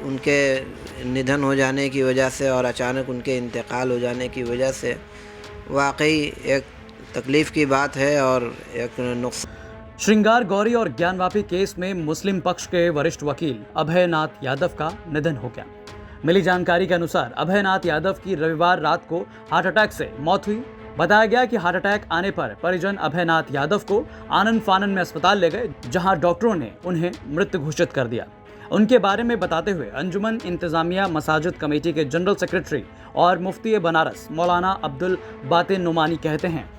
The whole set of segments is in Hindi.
उनके निधन हो जाने की वजह से और अचानक उनके इंतकाल हो जाने की वजह से वाकई एक तकलीफ़ की बात है और एक नुकसान। श्रृंगार गौरी और ज्ञानवापी केस में मुस्लिम पक्ष के वरिष्ठ वकील अभयनाथ यादव का निधन हो गया। मिली जानकारी के अनुसार अभयनाथ यादव की रविवार रात को हार्ट अटैक से मौत हुई। बताया गया कि हार्ट अटैक आने पर परिजन अभयनाथ यादव को आनन फानन में अस्पताल ले गए, जहां डॉक्टरों ने उन्हें मृत घोषित कर दिया। उनके बारे में बताते हुए अंजुमन इंतजामिया मसाजिद कमेटी के जनरल सेक्रेटरी और मुफ्ती बनारस मौलाना अब्दुल बातिन नुमानी कहते हैं,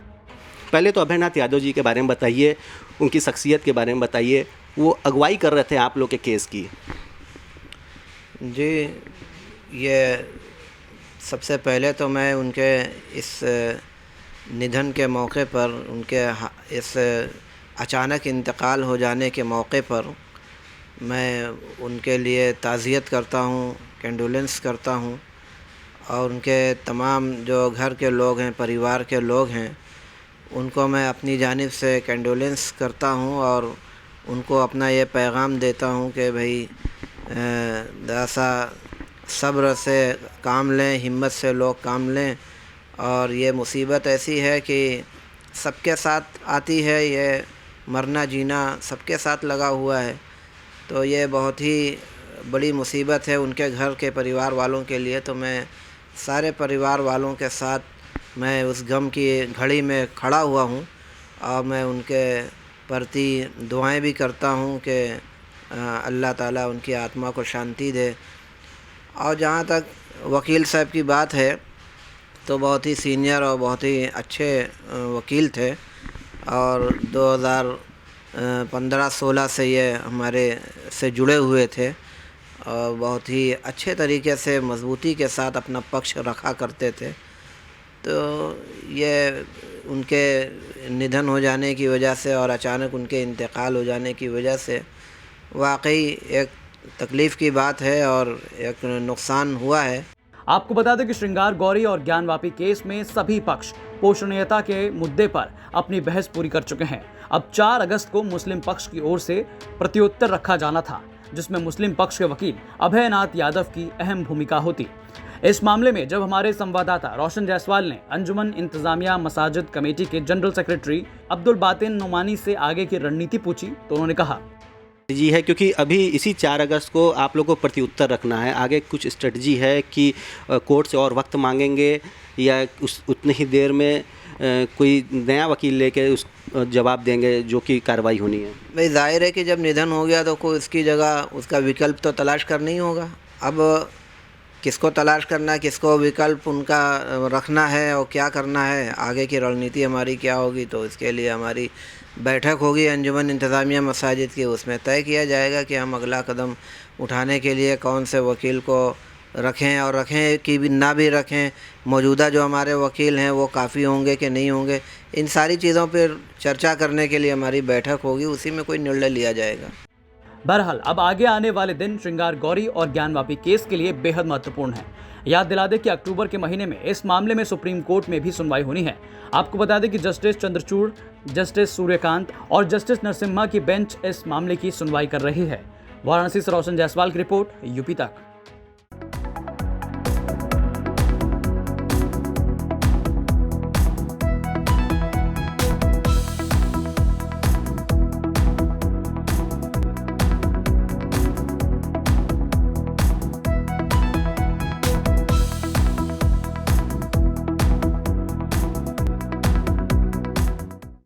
पहले तो अभयनाथ यादव जी के बारे में बताइए, उनकी शख्सियत के बारे में बताइए। वो अगुवाई कर रहे थे आप लोग के केस की। जी, ये सबसे पहले तो मैं उनके इस निधन के मौके पर, उनके इस अचानक इंतकाल हो जाने के मौके पर मैं उनके लिए ताज़ियत करता हूँ, कंडोलेंस करता हूँ और उनके तमाम जो घर के लोग हैं, परिवार के लोग हैं, उनको मैं अपनी जानिब से कंडोलेंस करता हूँ और उनको अपना ये पैगाम देता हूँ कि भाई सा सब्र से काम लें, हिम्मत से लोग काम लें। और ये मुसीबत ऐसी है कि सबके साथ आती है, ये मरना जीना सबके साथ लगा हुआ है। तो ये बहुत ही बड़ी मुसीबत है उनके घर के परिवार वालों के लिए। तो मैं सारे परिवार वालों के साथ मैं उस गम की घड़ी में खड़ा हुआ हूँ और मैं उनके प्रति दुआएं भी करता हूँ कि अल्लाह ताला उनकी आत्मा को शांति दे। और जहाँ तक वकील साहब की बात है तो बहुत ही सीनियर और बहुत ही अच्छे वकील थे और 2015-16 से ये हमारे से जुड़े हुए थे और बहुत ही अच्छे तरीके से मजबूती के साथ अपना पक्ष रखा करते थे। तो ये उनके निधन हो जाने की वजह से और अचानक उनके इंतकाल हो जाने की वजह से वाकई एक तकलीफ़ की बात है और एक नुकसान हुआ है। आपको बता दें कि श्रृंगार गौरी और ज्ञानवापी केस में सभी पक्ष पोषणीयता के मुद्दे पर अपनी बहस पूरी कर चुके हैं। अब 4 अगस्त को मुस्लिम पक्ष की ओर से प्रत्युत्तर रखा जाना था, जिसमें मुस्लिम पक्ष के वकील अभयनाथ यादव की अहम भूमिका होती। इस मामले में जब हमारे संवाददाता रोशन जायसवाल ने अंजुमन इंतजामिया मसाजिद कमेटी के जनरल सेक्रेटरी अब्दुल बातिन नुमानी से आगे की रणनीति पूछी तो उन्होंने कहा, जी है, क्योंकि अभी इसी 4 अगस्त को आप लोगों को प्रत्युत्तर रखना है। आगे कुछ स्ट्रेटजी है कि कोर्ट से और वक्त मांगेंगे या उतनी ही देर में कोई नया वकील लेके उस जवाब देंगे जो कि कार्रवाई होनी है? भाई जाहिर है कि जब निधन हो गया तो कोई उसकी जगह उसका विकल्प तो तलाश करना ही होगा। अब किसको तलाश करना है, किसको विकल्प उनका रखना है और क्या करना है, आगे की रणनीति हमारी क्या होगी, तो इसके लिए हमारी बैठक होगी अंजुमन इंतज़ामिया मसाजिद की। उसमें तय किया जाएगा कि हम अगला कदम उठाने के लिए कौन से वकील को रखें और रखें कि भी ना भी रखें, मौजूदा जो हमारे वकील हैं वो काफ़ी होंगे कि नहीं होंगे, इन सारी चीज़ों पर चर्चा करने के लिए हमारी बैठक होगी, उसी में कोई निर्णय लिया जाएगा। बहरहाल अब आगे आने वाले दिन श्रृंगार गौरी और ज्ञानवापी केस के लिए बेहद महत्वपूर्ण है। याद दिला दें कि अक्टूबर के महीने में इस मामले में सुप्रीम कोर्ट में भी सुनवाई होनी है। आपको बता दें कि जस्टिस चंद्रचूड़, जस्टिस सूर्यकांत और जस्टिस नरसिम्हा की बेंच इस मामले की सुनवाई कर रही है। वाराणसी से रोशन जायसवाल की रिपोर्ट, यूपी तक।